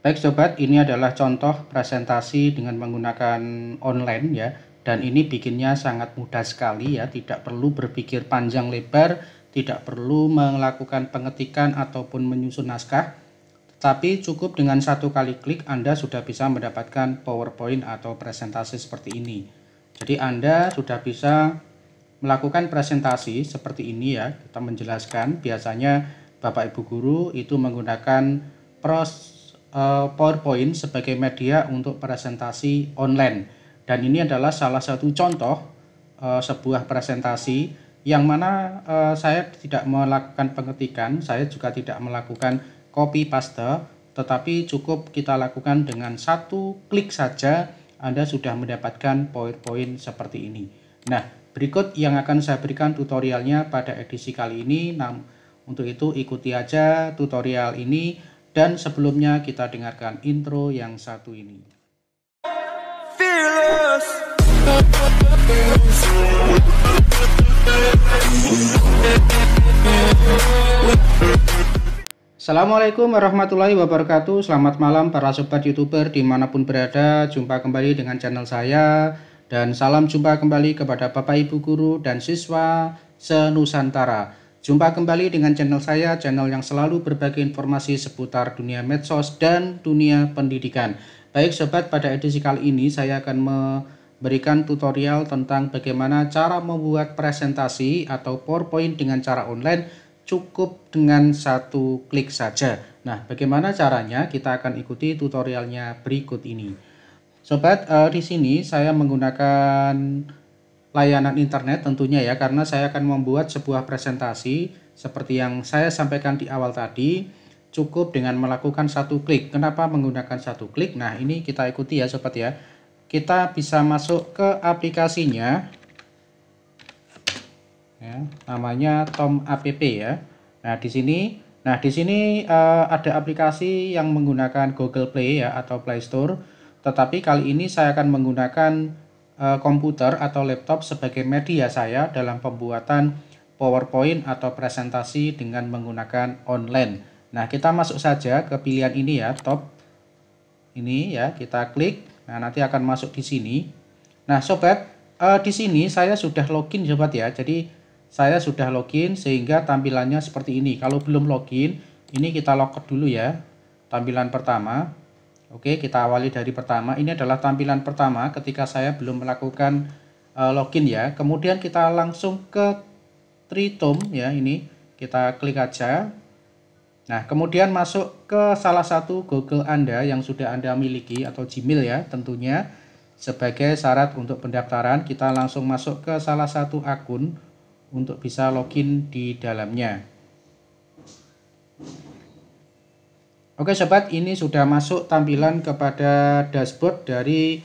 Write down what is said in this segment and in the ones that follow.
Baik sobat, ini adalah contoh presentasi dengan menggunakan online ya. Dan ini bikinnya sangat mudah sekali ya, tidak perlu berpikir panjang lebar, tidak perlu melakukan pengetikan ataupun menyusun naskah. Tapi cukup dengan satu kali klik Anda sudah bisa mendapatkan PowerPoint atau presentasi seperti ini. Jadi Anda sudah bisa melakukan presentasi seperti ini ya. Kita menjelaskan biasanya Bapak Ibu guru itu menggunakan PowerPoint sebagai media untuk presentasi online, dan ini adalah salah satu contoh sebuah presentasi yang mana saya tidak melakukan pengetikan, saya juga tidak melakukan copy paste, tetapi cukup kita lakukan dengan satu klik saja Anda sudah mendapatkan PowerPoint seperti ini. Nah, berikut yang akan saya berikan tutorialnya pada edisi kali ini. Untuk itu ikuti aja tutorial ini. Dan sebelumnya kita dengarkan intro yang satu ini. Assalamualaikum warahmatullahi wabarakatuh. Selamat malam para sobat YouTuber dimanapun berada. Jumpa kembali dengan channel saya. Dan salam jumpa kembali kepada Bapak Ibu Guru dan siswa se-Nusantara. Jumpa kembali dengan channel saya, channel yang selalu berbagi informasi seputar dunia medsos dan dunia pendidikan. Baik sobat, pada edisi kali ini saya akan memberikan tutorial tentang bagaimana cara membuat presentasi atau PowerPoint dengan cara online cukup dengan satu klik saja. Nah, bagaimana caranya? Kita akan ikuti tutorialnya berikut ini. Sobat, di sini saya menggunakan layanan internet tentunya ya, karena saya akan membuat sebuah presentasi seperti yang saya sampaikan di awal tadi, cukup dengan melakukan satu klik. Kenapa menggunakan satu klik? Nah, ini kita ikuti ya sobat ya. Kita bisa masuk ke aplikasinya ya, namanya Tom App ya. Nah, di sini ada aplikasi yang menggunakan Google Play ya atau Play Store, tetapi kali ini saya akan menggunakan komputer atau laptop sebagai media saya dalam pembuatan PowerPoint atau presentasi dengan menggunakan online. Nah, kita masuk saja ke pilihan ini ya, top ini ya, kita klik. Nah, nanti akan masuk di sini. Nah, sobat, di sini saya sudah login sobat ya. Jadi saya sudah login sehingga tampilannya seperti ini. Kalau belum login, ini kita logout dulu ya. Tampilan pertama. Oke, kita awali dari pertama. Ini adalah tampilan pertama ketika saya belum melakukan login ya. Kemudian kita langsung ke Tritom ya, ini kita klik aja. Nah, kemudian masuk ke salah satu Google Anda yang sudah Anda miliki atau Gmail ya tentunya. Sebagai syarat untuk pendaftaran, kita langsung masuk ke salah satu akun untuk bisa login di dalamnya. Oke sobat, ini sudah masuk tampilan kepada dashboard dari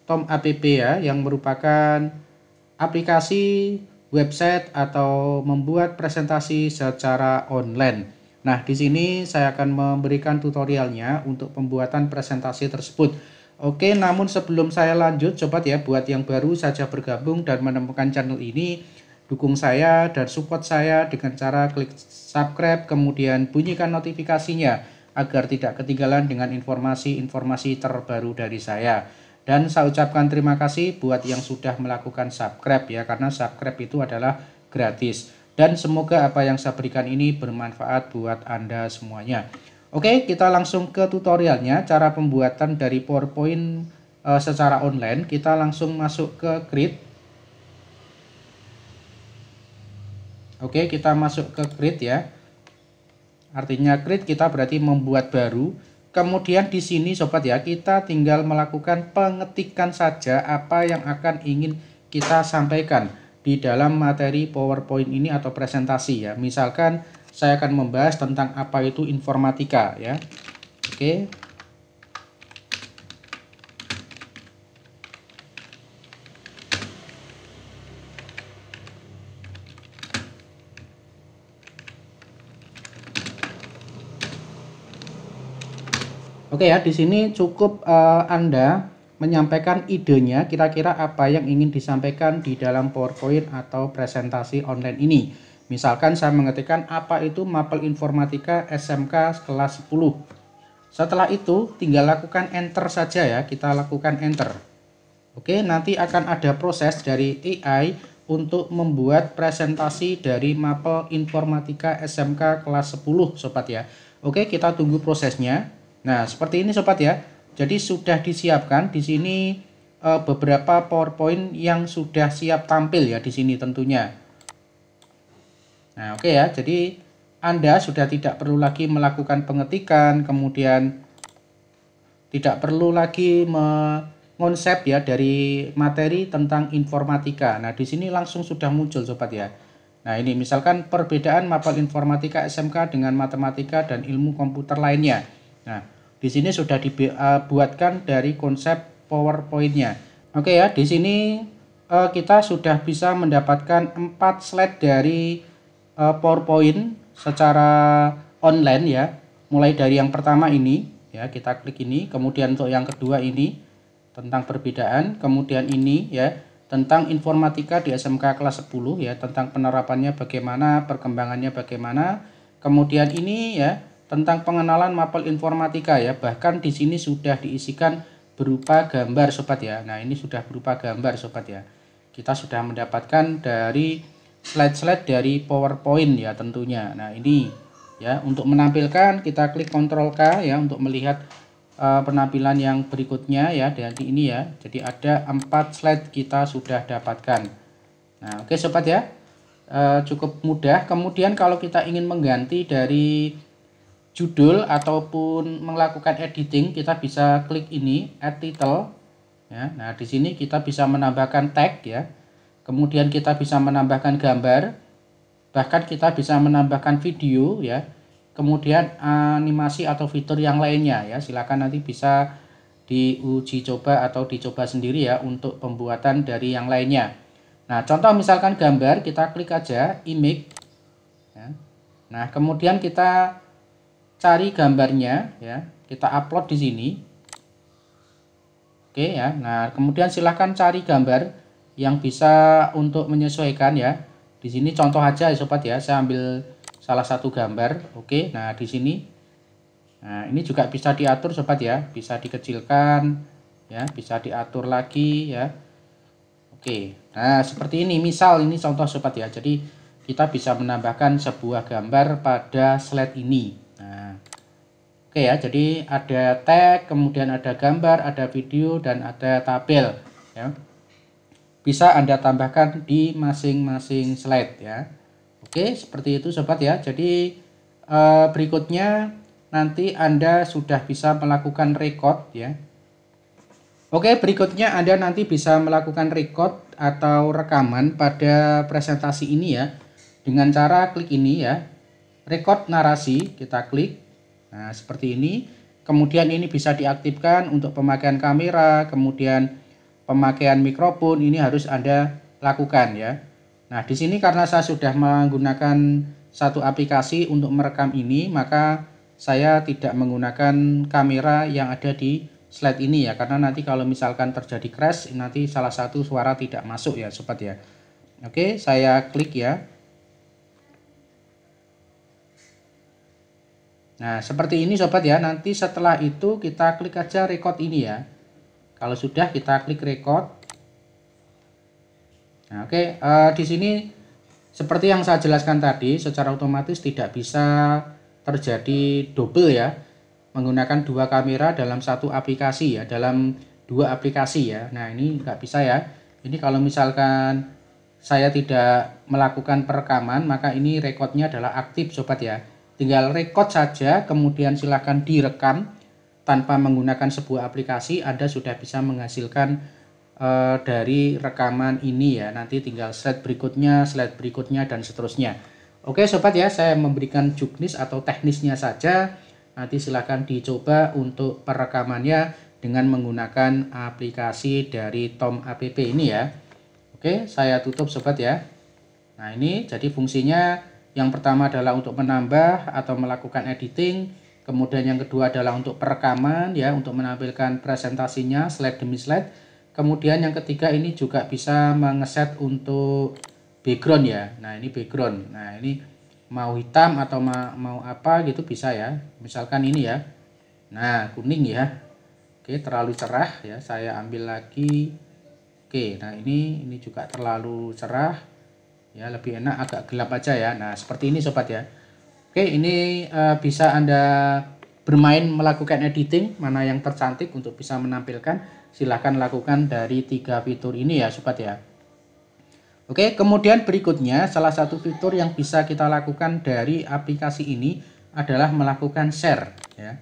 Tom App ya, yang merupakan aplikasi website atau membuat presentasi secara online. Nah, di sini saya akan memberikan tutorialnya untuk pembuatan presentasi tersebut. Oke, namun sebelum saya lanjut sobat ya, buat yang baru saja bergabung dan menemukan channel ini, dukung saya dan support saya dengan cara klik subscribe, kemudian bunyikan notifikasinya agar tidak ketinggalan dengan informasi-informasi terbaru dari saya. Dan saya ucapkan terima kasih buat yang sudah melakukan subscribe ya, karena subscribe itu adalah gratis. Dan semoga apa yang saya berikan ini bermanfaat buat Anda semuanya. Oke, kita langsung ke tutorialnya, cara pembuatan dari PowerPoint secara online. Kita langsung masuk ke Create. Oke, kita masuk ke Create ya. Artinya create kita berarti membuat baru. Kemudian di sini sobat ya, kita tinggal melakukan pengetikan saja apa yang akan ingin kita sampaikan di dalam materi PowerPoint ini atau presentasi ya. Misalkan saya akan membahas tentang apa itu informatika ya. Oke. Oke ya, di sini cukup Anda menyampaikan idenya, kira-kira apa yang ingin disampaikan di dalam PowerPoint atau presentasi online ini. Misalkan saya mengetikkan apa itu mapel informatika SMK kelas 10. Setelah itu tinggal lakukan enter saja ya, kita lakukan enter. Oke, nanti akan ada proses dari AI untuk membuat presentasi dari mapel informatika SMK kelas 10 sobat ya. Oke, kita tunggu prosesnya. Nah, seperti ini sobat ya. Jadi sudah disiapkan di sini beberapa PowerPoint yang sudah siap tampil ya di sini tentunya. Nah, oke ya. Jadi Anda sudah tidak perlu lagi melakukan pengetikan, kemudian tidak perlu lagi konsep ya dari materi tentang informatika. Nah, di sini langsung sudah muncul sobat ya. Nah, ini misalkan perbedaan mapel informatika SMK dengan matematika dan ilmu komputer lainnya. Nah, di sini sudah dibuatkan dari konsep PowerPoint-nya. Oke ya, di sini kita sudah bisa mendapatkan 4 slide dari PowerPoint secara online ya. Mulai dari yang pertama ini ya, kita klik ini, kemudian untuk yang kedua ini tentang perbedaan, kemudian ini ya tentang informatika di SMK kelas 10 ya, tentang penerapannya bagaimana, perkembangannya bagaimana. Kemudian ini ya tentang pengenalan mapel informatika ya, bahkan di sini sudah diisikan berupa gambar sobat ya. Nah, ini sudah berupa gambar sobat ya. Kita sudah mendapatkan dari slide-slide dari PowerPoint ya tentunya. Nah, ini ya untuk menampilkan kita klik Ctrl K ya untuk melihat penampilan yang berikutnya ya, dan ini ya. Jadi ada 4 slide kita sudah dapatkan. Nah, oke sobat ya, cukup mudah. Kemudian kalau kita ingin mengganti dari judul ataupun melakukan editing, kita bisa klik ini add title ya. Nah, di sini kita bisa menambahkan tag ya, kemudian kita bisa menambahkan gambar, bahkan kita bisa menambahkan video ya, kemudian animasi atau fitur yang lainnya ya. Silakan nanti bisa diuji coba atau dicoba sendiri ya untuk pembuatan dari yang lainnya. Nah, contoh misalkan gambar, kita klik aja image ya. Nah, kemudian kita cari gambarnya ya, kita upload di sini. Oke ya. Nah, kemudian silahkan cari gambar yang bisa untuk menyesuaikan ya. Di sini contoh aja ya sobat ya, saya ambil salah satu gambar. Oke, nah di sini, nah ini juga bisa diatur sobat ya, bisa dikecilkan ya, bisa diatur lagi ya. Oke, nah seperti ini, misal ini contoh sobat ya. Jadi kita bisa menambahkan sebuah gambar pada slide ini. Nah, oke ya, jadi ada tag, kemudian ada gambar, ada video, dan ada tabel ya. Bisa Anda tambahkan di masing-masing slide ya. Oke, seperti itu sobat ya. Jadi berikutnya nanti Anda sudah bisa melakukan record ya. Oke, berikutnya Anda nanti bisa melakukan record atau rekaman pada presentasi ini ya, dengan cara klik ini ya, record narasi, kita klik. Nah, seperti ini. Kemudian ini bisa diaktifkan untuk pemakaian kamera, kemudian pemakaian mikrofon, ini harus Anda lakukan ya. Nah, di sini karena saya sudah menggunakan satu aplikasi untuk merekam ini, maka saya tidak menggunakan kamera yang ada di slide ini ya, karena nanti kalau misalkan terjadi crash, nanti salah satu suara tidak masuk ya sobat ya. Oke, saya klik ya. Nah, seperti ini sobat ya. Nanti setelah itu kita klik aja record ini ya. Kalau sudah, kita klik record. Nah, oke, di sini seperti yang saya jelaskan tadi, secara otomatis tidak bisa terjadi double ya, menggunakan dua kamera dalam satu aplikasi ya, dalam dua aplikasi ya. Nah, ini nggak bisa ya. Ini kalau misalkan saya tidak melakukan perekaman, maka ini recordnya adalah aktif sobat ya. Tinggal record saja, kemudian silahkan direkam. Tanpa menggunakan sebuah aplikasi, Anda sudah bisa menghasilkan dari rekaman ini ya. Nanti tinggal slide berikutnya, dan seterusnya. Oke sobat ya, saya memberikan juknis atau teknisnya saja. Nanti silahkan dicoba untuk perekamannya dengan menggunakan aplikasi dari Tom App ini ya. Oke, saya tutup sobat ya. Nah, ini jadi fungsinya yang pertama adalah untuk menambah atau melakukan editing. Kemudian yang kedua adalah untuk perekaman ya, untuk menampilkan presentasinya slide demi slide. Kemudian yang ketiga ini juga bisa mengeset untuk background ya. Nah, ini background. Nah, ini mau hitam atau mau apa gitu bisa ya. Misalkan ini ya. Nah, kuning ya. Oke, terlalu cerah ya. Saya ambil lagi. Oke, nah ini juga terlalu cerah. Ya, lebih enak agak gelap aja ya. Nah, seperti ini sobat ya. Oke, ini bisa Anda bermain melakukan editing mana yang tercantik untuk bisa menampilkan. Silahkan lakukan dari 3 fitur ini ya sobat ya. Oke, kemudian berikutnya salah satu fitur yang bisa kita lakukan dari aplikasi ini adalah melakukan share ya.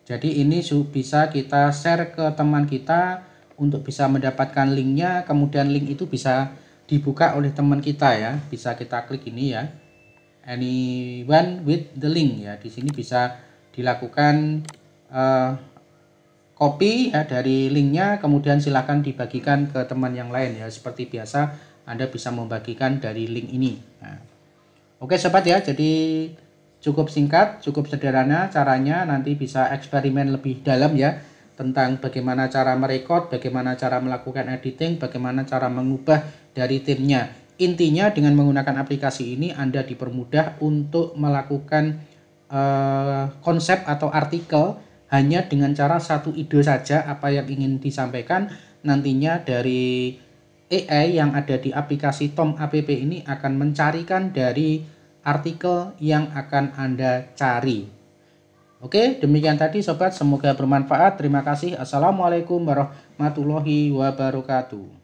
Jadi ini bisa kita share ke teman kita untuk bisa mendapatkan linknya, kemudian link itu bisa dibuka oleh teman kita ya. Bisa kita klik ini ya. Anyone with the link ya. Di sini bisa dilakukan copy ya dari linknya, kemudian silahkan dibagikan ke teman yang lain ya. Seperti biasa Anda bisa membagikan dari link ini. Nah, oke sobat ya, jadi cukup singkat, cukup sederhana caranya. Nanti bisa eksperimen lebih dalam ya tentang bagaimana cara merekod, bagaimana cara melakukan editing, bagaimana cara mengubah dari timnya. Intinya dengan menggunakan aplikasi ini Anda dipermudah untuk melakukan konsep atau artikel hanya dengan cara satu ide saja apa yang ingin disampaikan. Nantinya dari AI yang ada di aplikasi Tom App ini akan mencarikan dari artikel yang akan Anda cari. Oke, demikian tadi sobat, semoga bermanfaat. Terima kasih. Assalamualaikum warahmatullahi wabarakatuh.